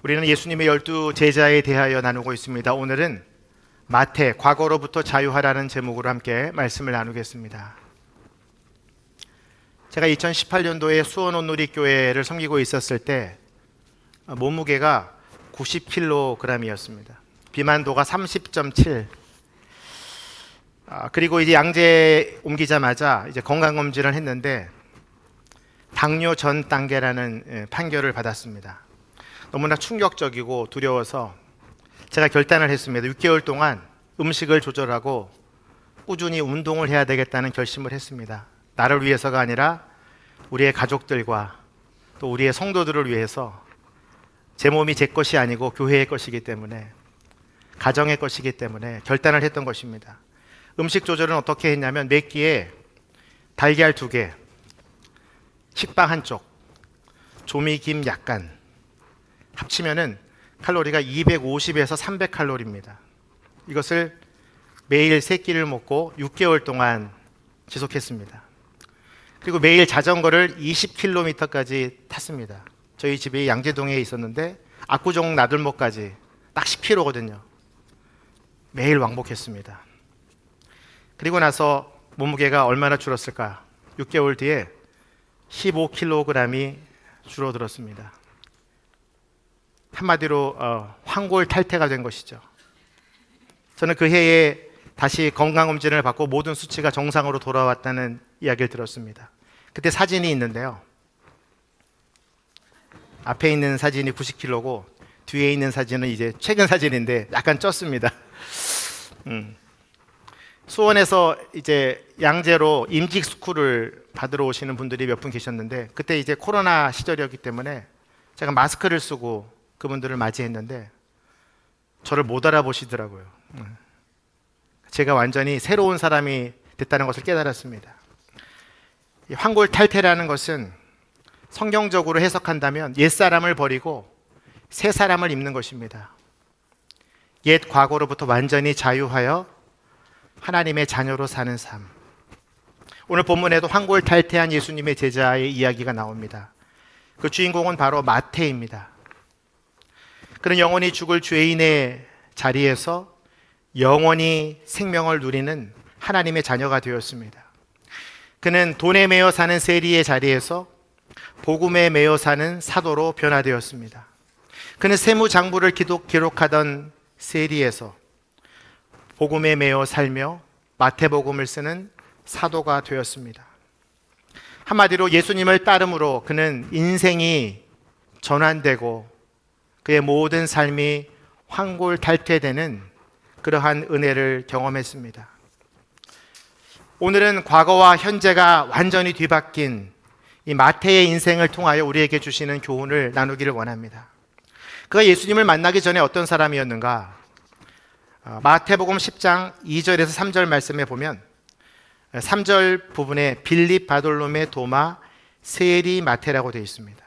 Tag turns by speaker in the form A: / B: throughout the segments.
A: 우리는 예수님의 12제자에 대하여 나누고 있습니다. 오늘은 마태, 과거로부터 자유하라는 제목으로 함께 말씀을 나누겠습니다. 제가 2018년도에 수원온누리교회를 섬기고 있었을 때 몸무게가 90kg이었습니다. 비만도가 30.7. 그리고 이제 양재 옮기자마자 이제 건강검진을 했는데 당뇨 전 단계라는 판결을 받았습니다. 너무나 충격적이고 두려워서 제가 결단을 했습니다. 6개월 동안 음식을 조절하고 꾸준히 운동을 해야 되겠다는 결심을 했습니다. 나를 위해서가 아니라 우리의 가족들과 또 우리의 성도들을 위해서 제 몸이 제 것이 아니고 교회의 것이기 때문에, 가정의 것이기 때문에 결단을 했던 것입니다. 음식 조절은 어떻게 했냐면 몇 끼에 달걀 2개, 식빵 한쪽, 조미김 약간 합치면은 칼로리가 250에서 300칼로리입니다. 이것을 매일 3끼를 먹고 6개월 동안 지속했습니다. 그리고 매일 자전거를 20km까지 탔습니다. 저희 집이 양재동에 있었는데 압구정 나들목까지 딱 10km거든요. 매일 왕복했습니다. 그리고 나서 몸무게가 얼마나 줄었을까? 6개월 뒤에 15kg이 줄어들었습니다. 한마디로 황골 탈태가 된 것이죠. 저는 그 해에 다시 건강검진을 받고 모든 수치가 정상으로 돌아왔다는 이야기를 들었습니다. 그때 사진이 있는데요. 앞에 있는 사진이 90kg고 뒤에 있는 사진은 이제 최근 사진인데 약간 쪘습니다. 수원에서 이제 양재로 임직 스쿨을 받으러 오시는 분들이 몇 분 계셨는데 그때 이제 코로나 시절이었기 때문에 제가 마스크를 쓰고 그분들을 맞이했는데 저를 못 알아보시더라고요. 제가 완전히 새로운 사람이 됐다는 것을 깨달았습니다. 이 황골 탈태라는 것은 성경적으로 해석한다면 옛사람을 버리고 새 사람을 입는 것입니다. 옛 과거로부터 완전히 자유하여 하나님의 자녀로 사는 삶. 오늘 본문에도 황골 탈태한 예수님의 제자의 이야기가 나옵니다. 그 주인공은 바로 마태입니다. 그는 영원히 죽을 죄인의 자리에서 영원히 생명을 누리는 하나님의 자녀가 되었습니다. 그는 돈에 매여 사는 세리의 자리에서 복음에 매여 사는 사도로 변화되었습니다. 그는 세무장부를 기록하던 세리에서 복음에 매여 살며 마태복음을 쓰는 사도가 되었습니다. 한마디로 예수님을 따름으로 그는 인생이 전환되고 그의 모든 삶이 황골탈퇴되는 그러한 은혜를 경험했습니다. 오늘은 과거와 현재가 완전히 뒤바뀐 이 마태의 인생을 통하여 우리에게 주시는 교훈을 나누기를 원합니다. 그가 예수님을 만나기 전에 어떤 사람이었는가? 마태복음 10장 2절에서 3절 말씀에 보면 3절 부분에 빌립, 바돌로메, 도마, 세리, 마태라고 되어 있습니다.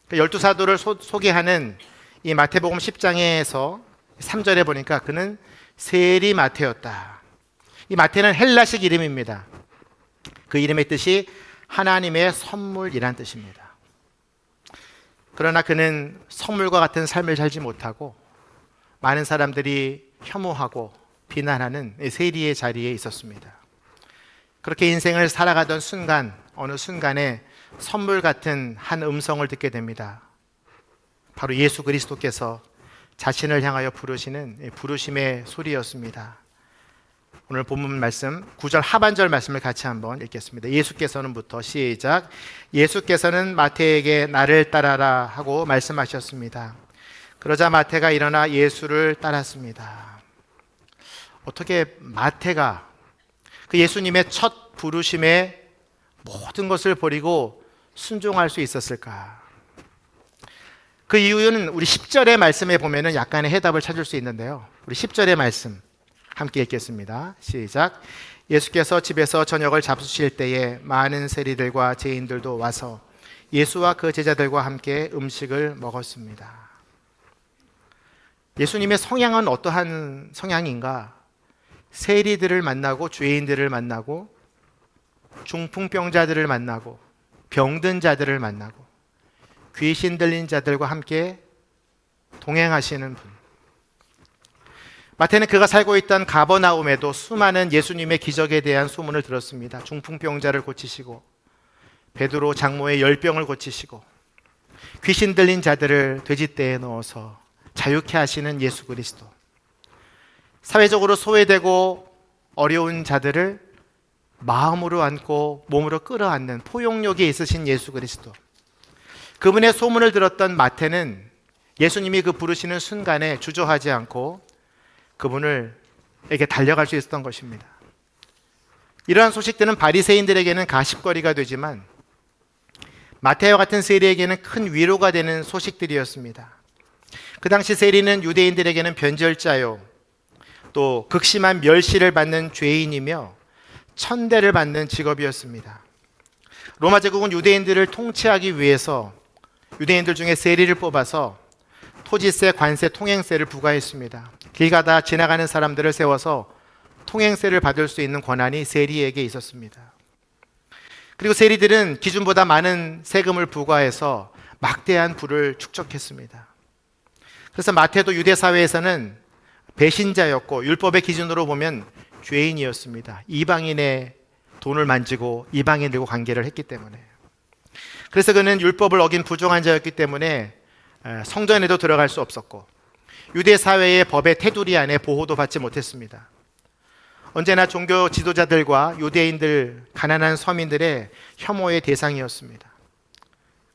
A: 12사도를 소개하는 이 마태복음 10장에서 3절에 보니까 그는 세리 마태였다. 이 마태는 헬라식 이름입니다. 그 이름의 뜻이 하나님의 선물이란 뜻입니다. 그러나 그는 선물과 같은 삶을 살지 못하고 많은 사람들이 혐오하고 비난하는 세리의 자리에 있었습니다. 그렇게 인생을 살아가던 순간, 어느 순간에 선물 같은 한 음성을 듣게 됩니다. 바로 예수 그리스도께서 자신을 향하여 부르시는 부르심의 소리였습니다. 오늘 본문 말씀 9절 하반절 말씀을 같이 한번 읽겠습니다. 예수께서는부터 시작. 예수께서는 마태에게 나를 따라라 하고 말씀하셨습니다. 그러자 마태가 일어나 예수를 따랐습니다. 어떻게 마태가 그 예수님의 첫 부르심에 모든 것을 버리고 순종할 수 있었을까? 그 이유는 우리 10절의 말씀에 보면 약간의 해답을 찾을 수 있는데요. 우리 10절의 말씀 함께 읽겠습니다. 시작. 예수께서 집에서 저녁을 잡수실 때에 많은 세리들과 죄인들도 와서 예수와 그 제자들과 함께 음식을 먹었습니다. 예수님의 성향은 어떠한 성향인가? 세리들을 만나고 죄인들을 만나고 중풍병자들을 만나고 병든 자들을 만나고 귀신 들린 자들과 함께 동행하시는 분. 마태는 그가 살고 있던 가버나움에도 수많은 예수님의 기적에 대한 소문을 들었습니다. 중풍병자를 고치시고 베드로 장모의 열병을 고치시고 귀신 들린 자들을 돼지떼에 넣어서 자유케 하시는 예수 그리스도. 사회적으로 소외되고 어려운 자들을 마음으로 안고 몸으로 끌어안는 포용력이 있으신 예수 그리스도. 그분의 소문을 들었던 마태는 예수님이 그 부르시는 순간에 주저하지 않고 그분에게 달려갈 수 있었던 것입니다. 이러한 소식들은 바리새인들에게는 가십거리가 되지만 마태와 같은 세리에게는 큰 위로가 되는 소식들이었습니다. 그 당시 세리는 유대인들에게는 변절자요, 또 극심한 멸시를 받는 죄인이며 천대를 받는 직업이었습니다. 로마 제국은 유대인들을 통치하기 위해서 유대인들 중에 세리를 뽑아서 토지세, 관세, 통행세를 부과했습니다. 길 가다 지나가는 사람들을 세워서 통행세를 받을 수 있는 권한이 세리에게 있었습니다. 그리고 세리들은 기준보다 많은 세금을 부과해서 막대한 부를 축적했습니다. 그래서 마태도 유대 사회에서는 배신자였고 율법의 기준으로 보면 죄인이었습니다. 이방인의 돈을 만지고 이방인들과 관계를 했기 때문에. 그래서 그는 율법을 어긴 부정한 자였기 때문에 성전에도 들어갈 수 없었고 유대 사회의 법의 테두리 안에 보호도 받지 못했습니다. 언제나 종교 지도자들과 유대인들, 가난한 서민들의 혐오의 대상이었습니다.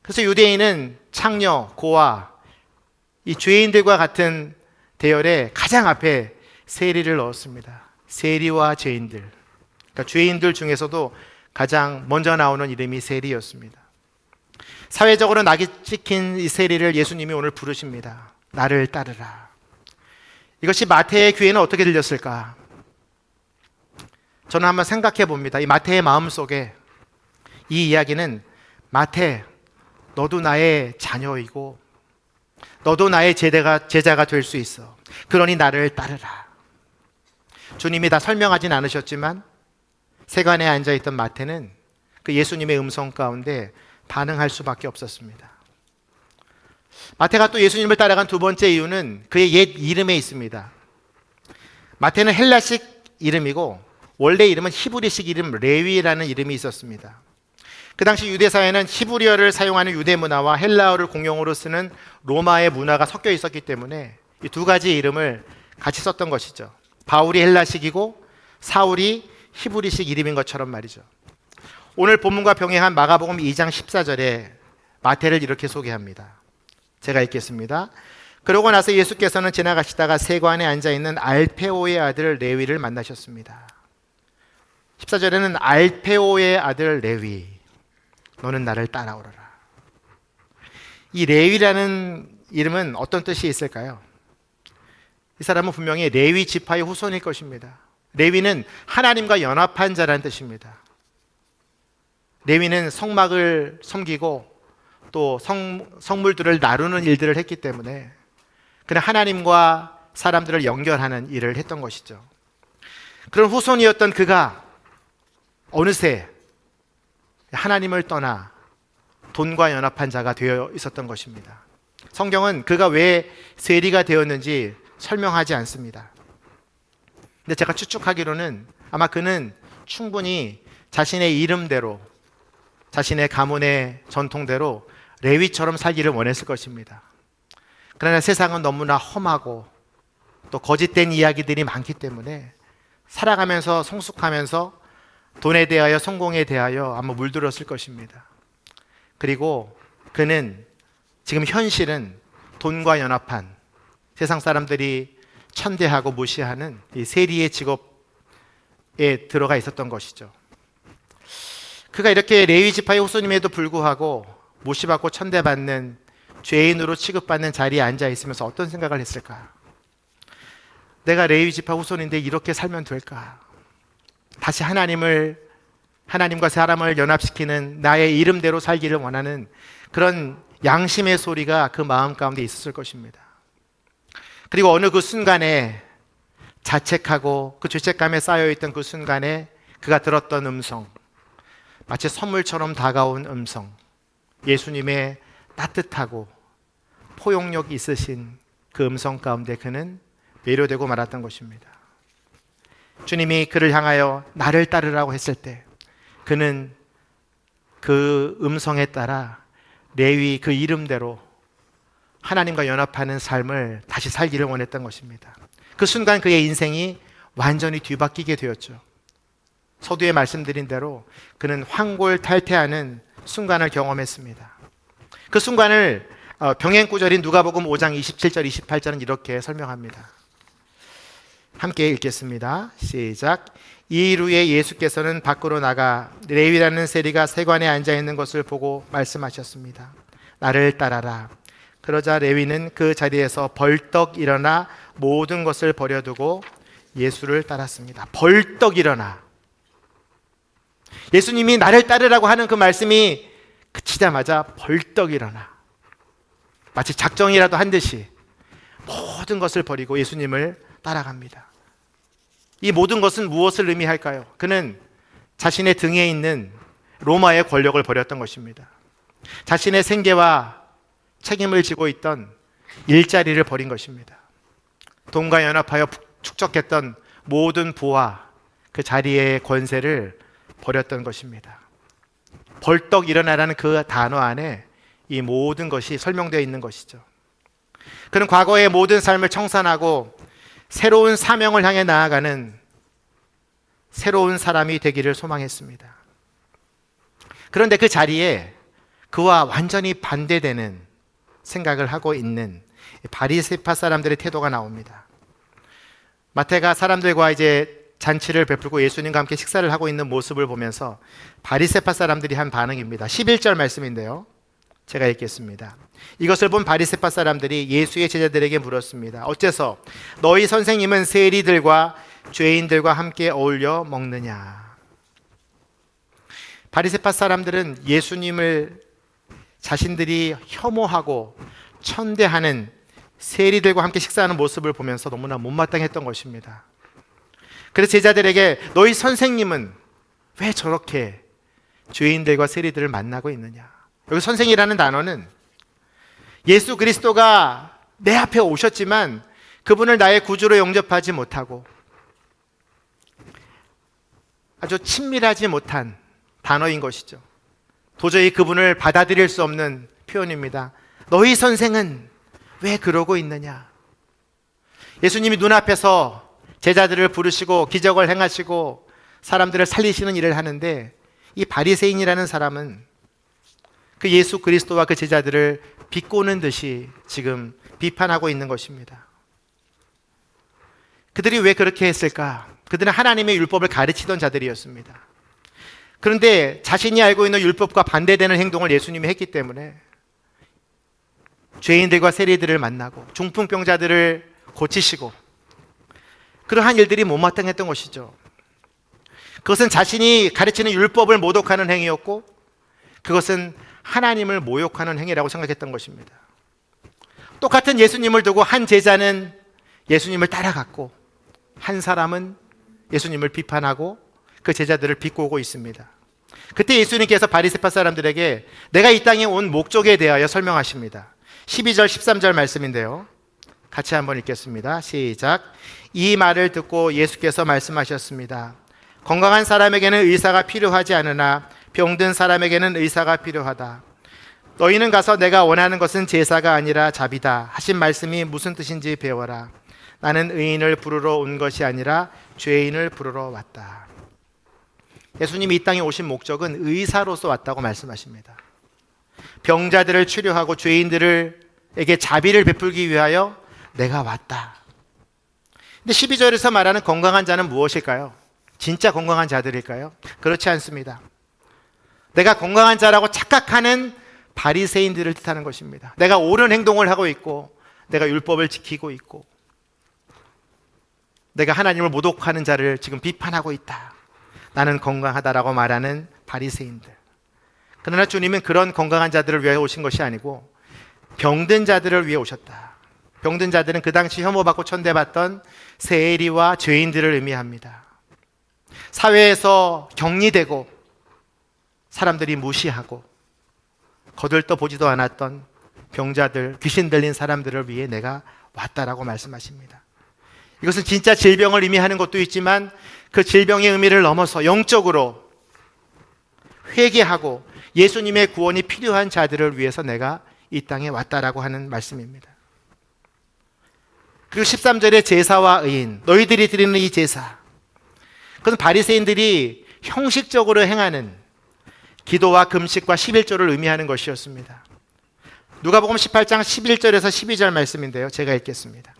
A: 그래서 유대인은 창녀, 고아, 이 죄인들과 같은 대열에 가장 앞에 세리를 넣었습니다. 세리와 죄인들. 그러니까 죄인들 중에서도 가장 먼저 나오는 이름이 세리였습니다. 사회적으로 낙이 찍힌 이 세리를 예수님이 오늘 부르십니다. 나를 따르라. 이것이 마태의 귀에는 어떻게 들렸을까? 저는 한번 생각해 봅니다. 이 마태의 마음속에 이 이야기는 마태, 너도 나의 자녀이고 너도 나의 제자가 될 수 있어. 그러니 나를 따르라. 주님이 다 설명하진 않으셨지만 세관에 앉아있던 마태는 그 예수님의 음성 가운데 반응할 수밖에 없었습니다. 마태가 또 예수님을 따라간 두 번째 이유는 그의 옛 이름에 있습니다. 마태는 헬라식 이름이고 원래 이름은 히브리식 이름 레위라는 이름이 있었습니다. 그 당시 유대 사회는 히브리어를 사용하는 유대 문화와 헬라어를 공용어로 쓰는 로마의 문화가 섞여 있었기 때문에 이 두 가지 이름을 같이 썼던 것이죠. 바울이 헬라식이고 사울이 히브리식 이름인 것처럼 말이죠. 오늘 본문과 병행한 마가복음 2장 14절에 마태를 이렇게 소개합니다. 제가 읽겠습니다. 그러고 나서 예수께서는 지나가시다가 세관에 앉아있는 알페오의 아들 레위를 만나셨습니다. 14절에는 알페오의 아들 레위, 너는 나를 따라오너라. 이 레위라는 이름은 어떤 뜻이 있을까요? 이 사람은 분명히 레위 지파의 후손일 것입니다. 레위는 하나님과 연합한 자라는 뜻입니다. 레위는 성막을 섬기고 또 성물들을 나누는 일들을 했기 때문에 그는 하나님과 사람들을 연결하는 일을 했던 것이죠. 그런 후손이었던 그가 어느새 하나님을 떠나 돈과 연합한 자가 되어 있었던 것입니다. 성경은 그가 왜 세리가 되었는지 설명하지 않습니다. 근데 제가 추측하기로는 아마 그는 충분히 자신의 이름대로, 자신의 가문의 전통대로 레위처럼 살기를 원했을 것입니다. 그러나 세상은 너무나 험하고 또 거짓된 이야기들이 많기 때문에 살아가면서 성숙하면서 돈에 대하여 성공에 대하여 아마 물들었을 것입니다. 그리고 그는 지금 현실은 돈과 연합한 세상 사람들이 천대하고 무시하는 이 세리의 직업에 들어가 있었던 것이죠. 그가 이렇게 레위 지파의 후손임에도 불구하고 무시받고 천대받는 죄인으로 취급받는 자리에 앉아 있으면서 어떤 생각을 했을까? 내가 레위 지파 후손인데 이렇게 살면 될까? 다시 하나님과 사람을 연합시키는 나의 이름대로 살기를 원하는 그런 양심의 소리가 그 마음 가운데 있었을 것입니다. 그리고 어느 그 순간에 자책하고 그 죄책감에 쌓여있던 그 순간에 그가 들었던 음성, 마치 선물처럼 다가온 음성, 예수님의 따뜻하고 포용력 있으신 그 음성 가운데 그는 매료되고 말았던 것입니다. 주님이 그를 향하여 나를 따르라고 했을 때 그는 그 음성에 따라 레위 그 이름대로 하나님과 연합하는 삶을 다시 살기를 원했던 것입니다. 그 순간 그의 인생이 완전히 뒤바뀌게 되었죠. 서두에 말씀드린 대로 그는 황골탈퇴하는 순간을 경험했습니다. 그 순간을 병행구절인 누가복음 5장 27절 28절은 이렇게 설명합니다. 함께 읽겠습니다. 시작. 이 일 후에 예수께서는 밖으로 나가 레위라는 세리가 세관에 앉아 있는 것을 보고 말씀하셨습니다. 나를 따라라. 그러자 레위는 그 자리에서 벌떡 일어나 모든 것을 버려두고 예수를 따랐습니다. 벌떡 일어나. 예수님이 나를 따르라고 하는 그 말씀이 그치자마자 벌떡 일어나. 마치 작정이라도 한 듯이 모든 것을 버리고 예수님을 따라갑니다. 이 모든 것은 무엇을 의미할까요? 그는 자신의 등에 있는 로마의 권력을 버렸던 것입니다. 자신의 생계와 책임을 지고 있던 일자리를 버린 것입니다. 돈과 연합하여 축적했던 모든 부와 그 자리의 권세를 버렸던 것입니다. 벌떡 일어나라는 그 단어 안에 이 모든 것이 설명되어 있는 것이죠. 그는 과거의 모든 삶을 청산하고 새로운 사명을 향해 나아가는 새로운 사람이 되기를 소망했습니다. 그런데 그 자리에 그와 완전히 반대되는 생각을 하고 있는 바리새파 사람들의 태도가 나옵니다. 마태가 사람들과 이제 잔치를 베풀고 예수님과 함께 식사를 하고 있는 모습을 보면서 바리새파 사람들이 한 반응입니다. 11절 말씀인데요. 제가 읽겠습니다. 이것을 본 바리새파 사람들이 예수의 제자들에게 물었습니다. 어째서 너희 선생님은 세리들과 죄인들과 함께 어울려 먹느냐? 바리새파 사람들은 예수님을 자신들이 혐오하고 천대하는 세리들과 함께 식사하는 모습을 보면서 너무나 못마땅했던 것입니다. 그래서 제자들에게 너희 선생님은 왜 저렇게 죄인들과 세리들을 만나고 있느냐? 여기 선생이라는 단어는 예수 그리스도가 내 앞에 오셨지만 그분을 나의 구주로 영접하지 못하고 아주 친밀하지 못한 단어인 것이죠. 도저히 그분을 받아들일 수 없는 표현입니다. 너희 선생은 왜 그러고 있느냐? 예수님이 눈앞에서 제자들을 부르시고 기적을 행하시고 사람들을 살리시는 일을 하는데 이 바리새인이라는 사람은 그 예수 그리스도와 그 제자들을 비꼬는 듯이 지금 비판하고 있는 것입니다. 그들이 왜 그렇게 했을까? 그들은 하나님의 율법을 가르치던 자들이었습니다. 그런데 자신이 알고 있는 율법과 반대되는 행동을 예수님이 했기 때문에 죄인들과 세리들을 만나고 중풍병자들을 고치시고 그러한 일들이 못마땅했던 것이죠. 그것은 자신이 가르치는 율법을 모독하는 행위였고 그것은 하나님을 모욕하는 행위라고 생각했던 것입니다. 똑같은 예수님을 두고 한 제자는 예수님을 따라갔고 한 사람은 예수님을 비판하고 그 제자들을 비꼬고 있습니다. 그때 예수님께서 바리새파 사람들에게 내가 이 땅에 온 목적에 대하여 설명하십니다. 12절 13절 말씀인데요. 같이 한번 읽겠습니다. 시작. 이 말을 듣고 예수께서 말씀하셨습니다. 건강한 사람에게는 의사가 필요하지 않으나 병든 사람에게는 의사가 필요하다. 너희는 가서 내가 원하는 것은 제사가 아니라 자비다 하신 말씀이 무슨 뜻인지 배워라. 나는 의인을 부르러 온 것이 아니라 죄인을 부르러 왔다. 예수님이 이 땅에 오신 목적은 의사로서 왔다고 말씀하십니다. 병자들을 치료하고 죄인들에게 자비를 베풀기 위하여 내가 왔다. 근데 12절에서 말하는 건강한 자는 무엇일까요? 진짜 건강한 자들일까요? 그렇지 않습니다. 내가 건강한 자라고 착각하는 바리새인들을 뜻하는 것입니다. 내가 옳은 행동을 하고 있고 내가 율법을 지키고 있고 내가 하나님을 모독하는 자를 지금 비판하고 있다. 나는 건강하다라고 말하는 바리새인들. 그러나 주님은 그런 건강한 자들을 위해 오신 것이 아니고 병든 자들을 위해 오셨다. 병든 자들은 그 당시 혐오받고 천대받던 세리와 죄인들을 의미합니다. 사회에서 격리되고 사람들이 무시하고 거들떠 보지도 않았던 병자들, 귀신 들린 사람들을 위해 내가 왔다라고 말씀하십니다. 이것은 진짜 질병을 의미하는 것도 있지만 그 질병의 의미를 넘어서 영적으로 회개하고 예수님의 구원이 필요한 자들을 위해서 내가 이 땅에 왔다라고 하는 말씀입니다. 그리고 13절에 제사와 의인, 너희들이 드리는 이 제사, 그건 바리새인들이 형식적으로 행하는 기도와 금식과 11조를 의미하는 것이었습니다. 누가복음 18장 11절에서 12절 말씀인데요, 제가 읽겠습니다.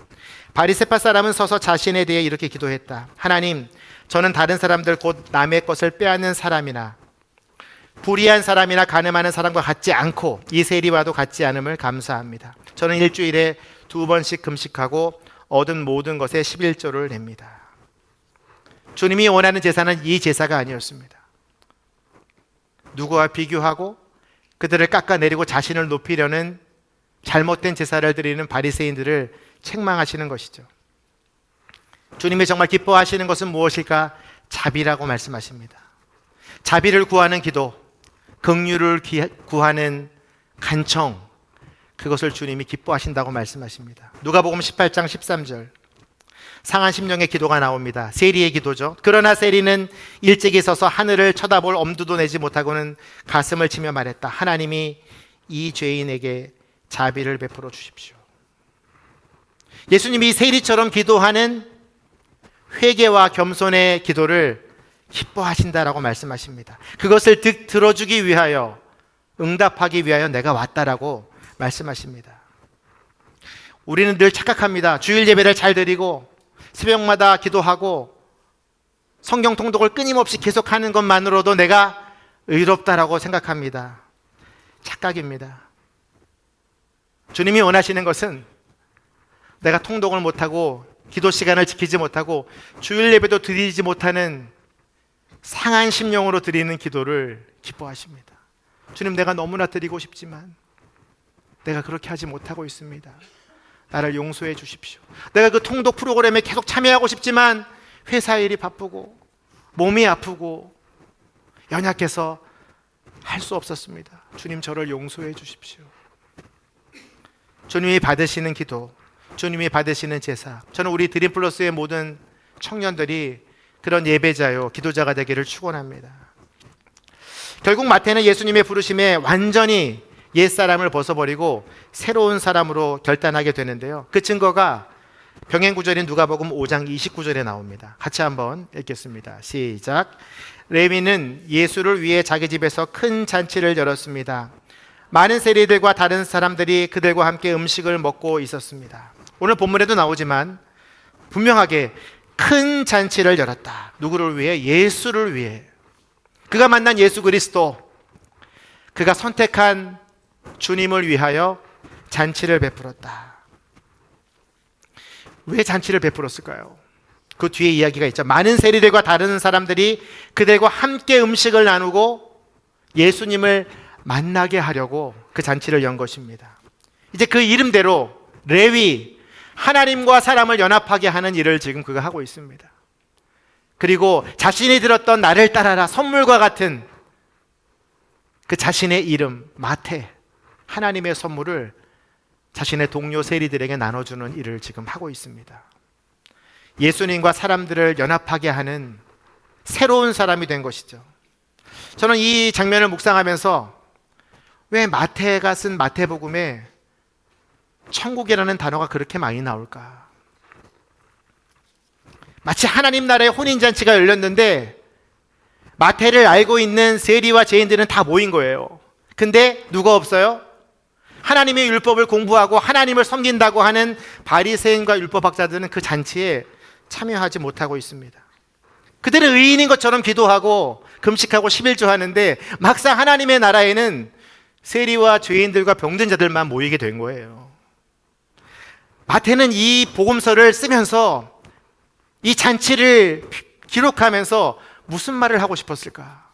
A: 바리새파 사람은 서서 자신에 대해 이렇게 기도했다. 하나님, 저는 다른 사람들 곧 남의 것을 빼앗는 사람이나 불의한 사람이나 간음하는 사람과 같지 않고 이 세리와도 같지 않음을 감사합니다. 저는 일주일에 2번씩 금식하고 얻은 모든 것에 11조를 냅니다. 주님이 원하는 제사는 이 제사가 아니었습니다. 누구와 비교하고 그들을 깎아내리고 자신을 높이려는 잘못된 제사를 드리는 바리새인들을 책망하시는 것이죠. 주님이 정말 기뻐하시는 것은 무엇일까? 자비라고 말씀하십니다. 자비를 구하는 기도, 긍휼을 구하는 간청, 그것을 주님이 기뻐하신다고 말씀하십니다. 누가복음 18장 13절, 상한 심령의 기도가 나옵니다. 세리의 기도죠. 그러나 세리는 일찍이 서서 하늘을 쳐다볼 엄두도 내지 못하고는 가슴을 치며 말했다. 하나님이 이 죄인에게 자비를 베풀어 주십시오. 예수님이 세리처럼 기도하는 회개와 겸손의 기도를 기뻐하신다라고 말씀하십니다. 그것을 들어주기 위하여, 응답하기 위하여 내가 왔다라고 말씀하십니다. 우리는 늘 착각합니다. 주일 예배를 잘 드리고 새벽마다 기도하고 성경 통독을 끊임없이 계속하는 것만으로도 내가 의롭다라고 생각합니다. 착각입니다. 주님이 원하시는 것은 내가 통독을 못하고 기도 시간을 지키지 못하고 주일 예배도 드리지 못하는 상한 심령으로 드리는 기도를 기뻐하십니다. 주님, 내가 너무나 드리고 싶지만 내가 그렇게 하지 못하고 있습니다. 나를 용서해 주십시오. 내가 그 통독 프로그램에 계속 참여하고 싶지만 회사 일이 바쁘고 몸이 아프고 연약해서 할 수 없었습니다. 주님, 저를 용서해 주십시오. 주님이 받으시는 기도, 주님이 받으시는 제사, 저는 우리 드림플러스의 모든 청년들이 그런 예배자요, 기도자가 되기를 축원합니다. 결국 마태는 예수님의 부르심에 완전히 옛사람을 벗어버리고 새로운 사람으로 결단하게 되는데요. 그 증거가 병행구절인 누가복음 5장 29절에 나옵니다. 같이 한번 읽겠습니다. 시작. 레위는 예수를 위해 자기 집에서 큰 잔치를 열었습니다. 많은 세리들과 다른 사람들이 그들과 함께 음식을 먹고 있었습니다. 오늘 본문에도 나오지만 분명하게 큰 잔치를 열었다. 누구를 위해? 예수를 위해. 그가 만난 예수 그리스도, 그가 선택한 주님을 위하여 잔치를 베풀었다. 왜 잔치를 베풀었을까요? 그 뒤에 이야기가 있죠. 많은 세리들과 다른 사람들이 그들과 함께 음식을 나누고 예수님을 만나게 하려고 그 잔치를 연 것입니다. 이제 그 이름대로 레위, 하나님과 사람을 연합하게 하는 일을 지금 그가 하고 있습니다. 그리고 자신이 들었던 나를 따라라 선물과 같은 그 자신의 이름 마태, 하나님의 선물을 자신의 동료 세리들에게 나눠주는 일을 지금 하고 있습니다. 예수님과 사람들을 연합하게 하는 새로운 사람이 된 것이죠. 저는 이 장면을 묵상하면서 왜 마태가 쓴 마태복음에 천국이라는 단어가 그렇게 많이 나올까? 마치 하나님 나라의 혼인잔치가 열렸는데 마태를 알고 있는 세리와 죄인들은 다 모인 거예요. 근데 누가 없어요? 하나님의 율법을 공부하고 하나님을 섬긴다고 하는 바리새인과 율법학자들은 그 잔치에 참여하지 못하고 있습니다. 그들은 의인인 것처럼 기도하고 금식하고 11조 하는데 막상 하나님의 나라에는 세리와 죄인들과 병든 자들만 모이게 된 거예요. 마태는 이 복음서를 쓰면서 이 잔치를 기록하면서 무슨 말을 하고 싶었을까?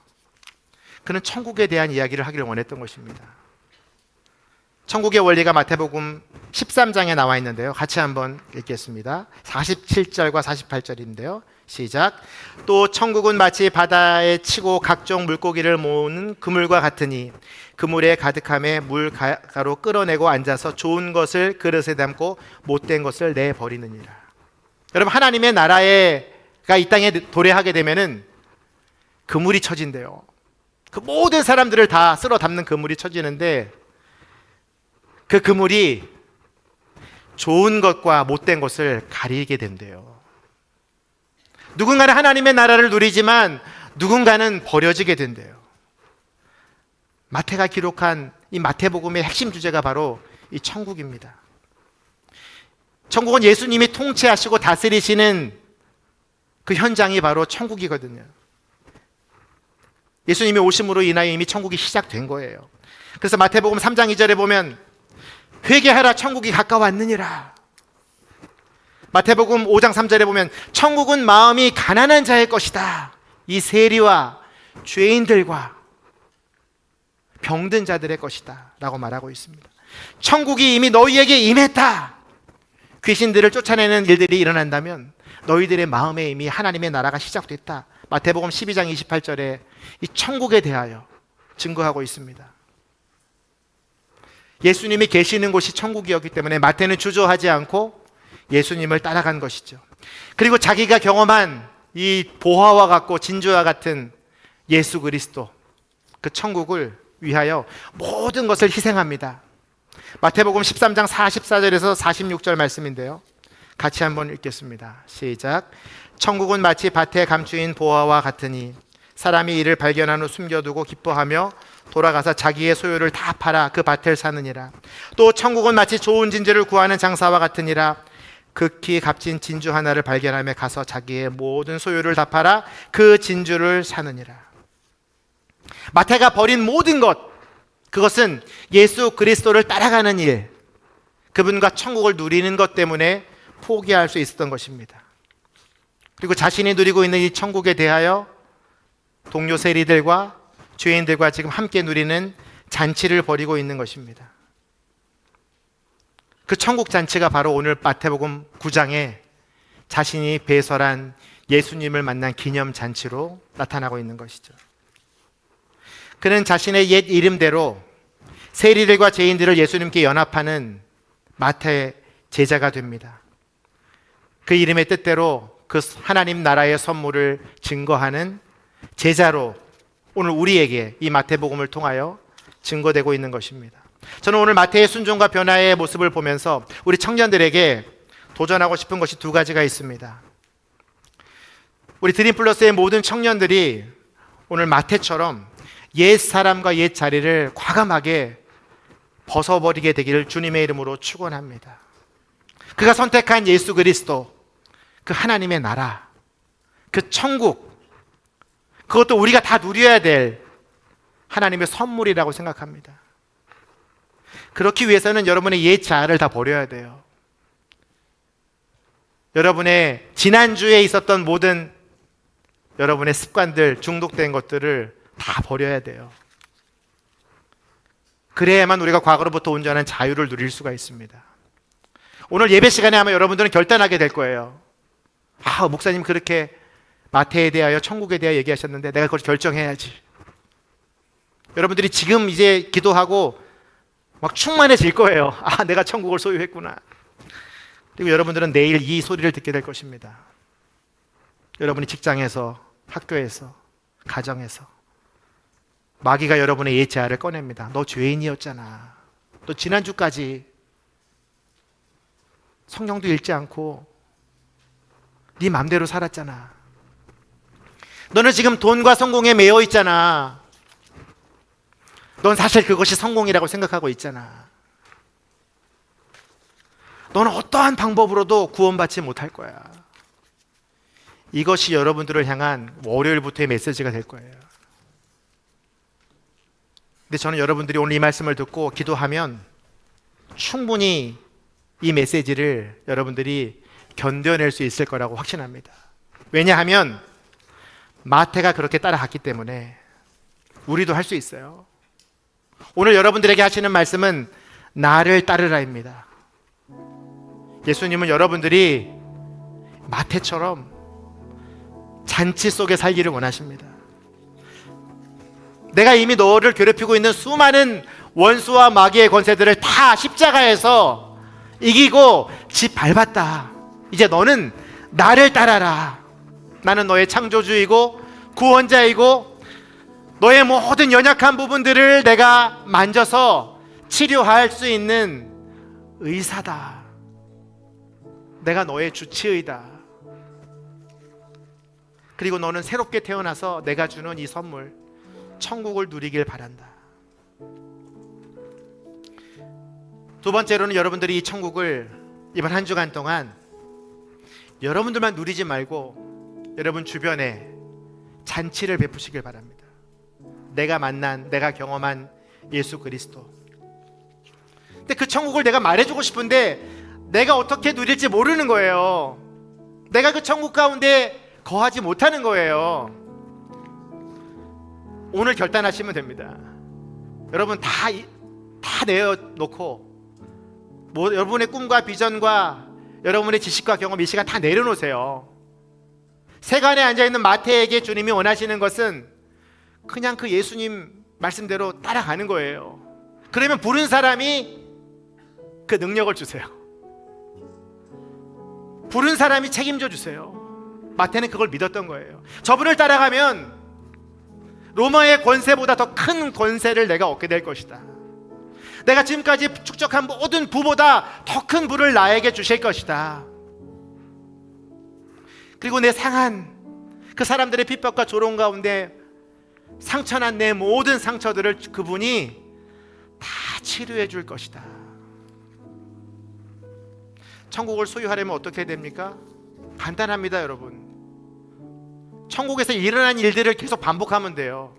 A: 그는 천국에 대한 이야기를 하기를 원했던 것입니다. 천국의 원리가 마태복음 13장에 나와 있는데요. 같이 한번 읽겠습니다. 47절과 48절인데요. 시작. 또 천국은 마치 바다에 치고 각종 물고기를 모으는 그물과 같으니 그물에 가득함에 물가로 끌어내고 앉아서 좋은 것을 그릇에 담고 못된 것을 내버리느니라. 여러분, 하나님의 나라가 이 땅에 도래하게 되면은 그물이 쳐진대요. 그 모든 사람들을 다 쓸어 담는 그물이 쳐지는데, 그 그물이 좋은 것과 못된 것을 가리게 된대요. 누군가는 하나님의 나라를 누리지만 누군가는 버려지게 된대요. 마태가 기록한 이 마태복음의 핵심 주제가 바로 이 천국입니다. 천국은 예수님이 통치하시고 다스리시는 그 현장이 바로 천국이거든요. 예수님이 오심으로 인하여 이미 천국이 시작된 거예요. 그래서 마태복음 3장 2절에 보면 회개하라 천국이 가까웠느니라. 마태복음 5장 3절에 보면 천국은 마음이 가난한 자의 것이다. 이 세리와 죄인들과 병든 자들의 것이다 라고 말하고 있습니다. 천국이 이미 너희에게 임했다. 귀신들을 쫓아내는 일들이 일어난다면 너희들의 마음에 이미 하나님의 나라가 시작됐다. 마태복음 12장 28절에 이 천국에 대하여 증거하고 있습니다. 예수님이 계시는 곳이 천국이었기 때문에 마태는 주저하지 않고 예수님을 따라간 것이죠. 그리고 자기가 경험한 이 보화와 같고 진주와 같은 예수 그리스도, 그 천국을 위하여 모든 것을 희생합니다. 마태복음 13장 44절에서 46절 말씀인데요, 같이 한번 읽겠습니다. 시작. 천국은 마치 밭에 감추인 보화와 같으니 사람이 이를 발견한 후 숨겨두고 기뻐하며 돌아가서 자기의 소유를 다 팔아 그 밭을 사느니라. 또 천국은 마치 좋은 진주를 구하는 장사와 같으니라. 극히 값진 진주 하나를 발견하며 가서 자기의 모든 소유를 다 팔아 그 진주를 사느니라. 마태가 버린 모든 것, 그것은 예수 그리스도를 따라가는 일, 그분과 천국을 누리는 것 때문에 포기할 수 있었던 것입니다. 그리고 자신이 누리고 있는 이 천국에 대하여 동료 세리들과 죄인들과 지금 함께 누리는 잔치를 벌이고 있는 것입니다. 그 천국 잔치가 바로 오늘 마태복음 9장에 자신이 배설한 예수님을 만난 기념 잔치로 나타나고 있는 것이죠. 그는 자신의 옛 이름대로 세리들과 죄인들을 예수님께 연합하는 마태의 제자가 됩니다. 그 이름의 뜻대로 그 하나님 나라의 선물을 증거하는 제자로 오늘 우리에게 이 마태복음을 통하여 증거되고 있는 것입니다. 저는 오늘 마태의 순종과 변화의 모습을 보면서 우리 청년들에게 도전하고 싶은 것이 두 가지가 있습니다. 우리 드림플러스의 모든 청년들이 오늘 마태처럼 옛 사람과 옛 자리를 과감하게 벗어버리게 되기를 주님의 이름으로 축원합니다. 그가 선택한 예수 그리스도, 그 하나님의 나라, 그 천국, 그것도 우리가 다 누려야 될 하나님의 선물이라고 생각합니다. 그렇기 위해서는 여러분의 옛 자아를 다 버려야 돼요. 여러분의 지난주에 있었던 모든 여러분의 습관들, 중독된 것들을 다 버려야 돼요. 그래야만 우리가 과거로부터 온전한 자유를 누릴 수가 있습니다. 오늘 예배 시간에 아마 여러분들은 결단하게 될 거예요. 목사님 그렇게 마태에 대하여 천국에 대하여 얘기하셨는데 내가 그걸 결정해야지. 여러분들이 지금 이제 기도하고 막 충만해질 거예요. 내가 천국을 소유했구나. 그리고 여러분들은 내일 이 소리를 듣게 될 것입니다. 여러분이 직장에서, 학교에서, 가정에서 마귀가 여러분의 옛 자아를 꺼냅니다. 너 죄인이었잖아. 너 지난주까지 성경도 읽지 않고 네 맘대로 살았잖아. 너는 지금 돈과 성공에 매여 있잖아. 넌 사실 그것이 성공이라고 생각하고 있잖아. 너는 어떠한 방법으로도 구원받지 못할 거야. 이것이 여러분들을 향한 월요일부터의 메시지가 될 거예요. 근데 저는 여러분들이 오늘 이 말씀을 듣고 기도하면 충분히 이 메시지를 여러분들이 견뎌낼 수 있을 거라고 확신합니다. 왜냐하면 마태가 그렇게 따라갔기 때문에 우리도 할 수 있어요. 오늘 여러분들에게 하시는 말씀은 나를 따르라입니다. 예수님은 여러분들이 마태처럼 잔치 속에 살기를 원하십니다. 내가 이미 너를 괴롭히고 있는 수많은 원수와 마귀의 권세들을 다 십자가에서 이기고 집 밟았다. 이제 너는 나를 따라라. 나는 너의 창조주이고 구원자이고 너의 모든 연약한 부분들을 내가 만져서 치료할 수 있는 의사다. 내가 너의 주치의다. 그리고 너는 새롭게 태어나서 내가 주는 이 선물, 천국을 누리길 바란다. 두 번째로는 여러분들이 이 천국을 이번 한 주간 동안 여러분들만 누리지 말고 여러분 주변에 잔치를 베푸시길 바랍니다. 내가 만난, 내가 경험한 예수 그리스도. 근데 그 천국을 내가 말해주고 싶은데 내가 어떻게 누릴지 모르는 거예요. 내가 그 천국 가운데 거하지 못하는 거예요. 오늘 결단하시면 됩니다. 여러분 다 내어놓고 여러분의 꿈과 비전과 여러분의 지식과 경험 이 시간 다 내려놓으세요. 세간에 앉아있는 마태에게 주님이 원하시는 것은 그냥 그 예수님 말씀대로 따라가는 거예요. 그러면 부른 사람이 그 능력을 주세요. 부른 사람이 책임져 주세요. 마태는 그걸 믿었던 거예요. 저분을 따라가면 로마의 권세보다 더 큰 권세를 내가 얻게 될 것이다. 내가 지금까지 축적한 모든 부보다 더 큰 부를 나에게 주실 것이다. 그리고 내 상한 그 사람들의 핍박과 조롱 가운데 상처난 내 모든 상처들을 그분이 다 치료해 줄 것이다. 천국을 소유하려면 어떻게 됩니까? 간단합니다, 여러분. 천국에서 일어난 일들을 계속 반복하면 돼요.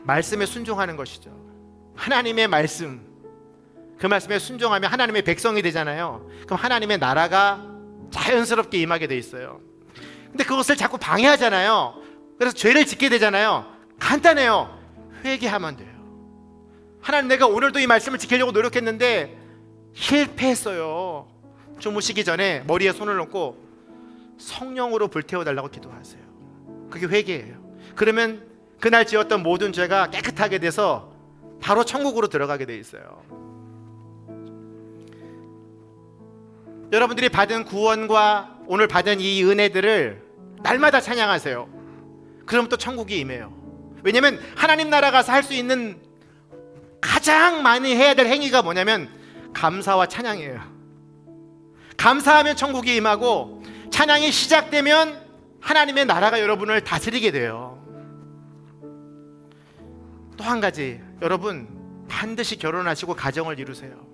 A: 말씀에 순종하는 것이죠. 하나님의 말씀, 그 말씀에 순종하면 하나님의 백성이 되잖아요. 그럼 하나님의 나라가 자연스럽게 임하게 돼 있어요. 근데 그것을 자꾸 방해하잖아요. 그래서 죄를 짓게 되잖아요. 간단해요. 회개하면 돼요. 하나님, 내가 오늘도 이 말씀을 지키려고 노력했는데 실패했어요. 주무시기 전에 머리에 손을 놓고 성령으로 불태워달라고 기도하세요. 그게 회개예요. 그러면 그날 지었던 모든 죄가 깨끗하게 돼서 바로 천국으로 들어가게 돼 있어요. 여러분들이 받은 구원과 오늘 받은 이 은혜들을 날마다 찬양하세요. 그럼 또 천국이 임해요. 왜냐하면 하나님 나라 가서 할 수 있는 가장 많이 해야 될 행위가 뭐냐면 감사와 찬양이에요. 감사하면 천국이 임하고 찬양이 시작되면 하나님의 나라가 여러분을 다스리게 돼요. 또 한 가지, 여러분 반드시 결혼하시고 가정을 이루세요.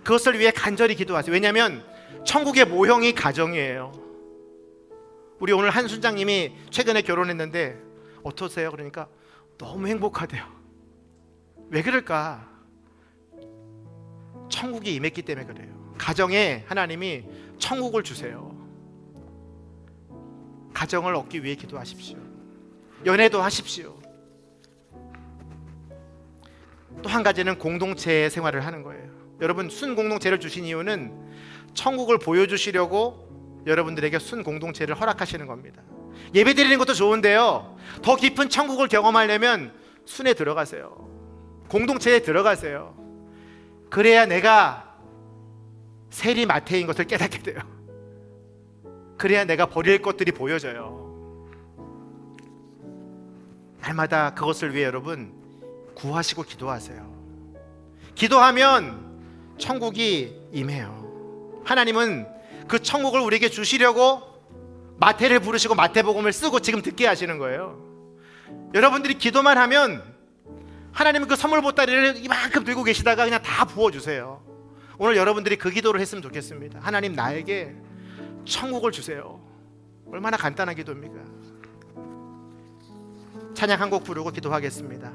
A: 그것을 위해 간절히 기도하세요. 왜냐하면 천국의 모형이 가정이에요. 우리 오늘 한 순장님이 최근에 결혼했는데 어떠세요? 그러니까 너무 행복하대요. 왜 그럴까? 천국이 임했기 때문에 그래요. 가정에 하나님이 천국을 주세요. 가정을 얻기 위해 기도하십시오. 연애도 하십시오. 또 한 가지는 공동체 생활을 하는 거예요. 여러분, 순 공동체를 주신 이유는 천국을 보여주시려고 여러분들에게 순 공동체를 허락하시는 겁니다. 예배 드리는 것도 좋은데요, 더 깊은 천국을 경험하려면 순에 들어가세요. 공동체에 들어가세요. 그래야 내가 세리 마태인 것을 깨닫게 돼요. 그래야 내가 버릴 것들이 보여져요. 날마다 그것을 위해 여러분 구하시고 기도하세요. 기도하면 천국이 임해요. 하나님은 그 천국을 우리에게 주시려고 마태를 부르시고 마태복음을 쓰고 지금 듣게 하시는 거예요. 여러분들이 기도만 하면 하나님은 그 선물 보따리를 이만큼 들고 계시다가 그냥 다 부어주세요. 오늘 여러분들이 그 기도를 했으면 좋겠습니다. 하나님, 나에게 천국을 주세요. 얼마나 간단한 기도입니까? 찬양 한 곡 부르고 기도하겠습니다.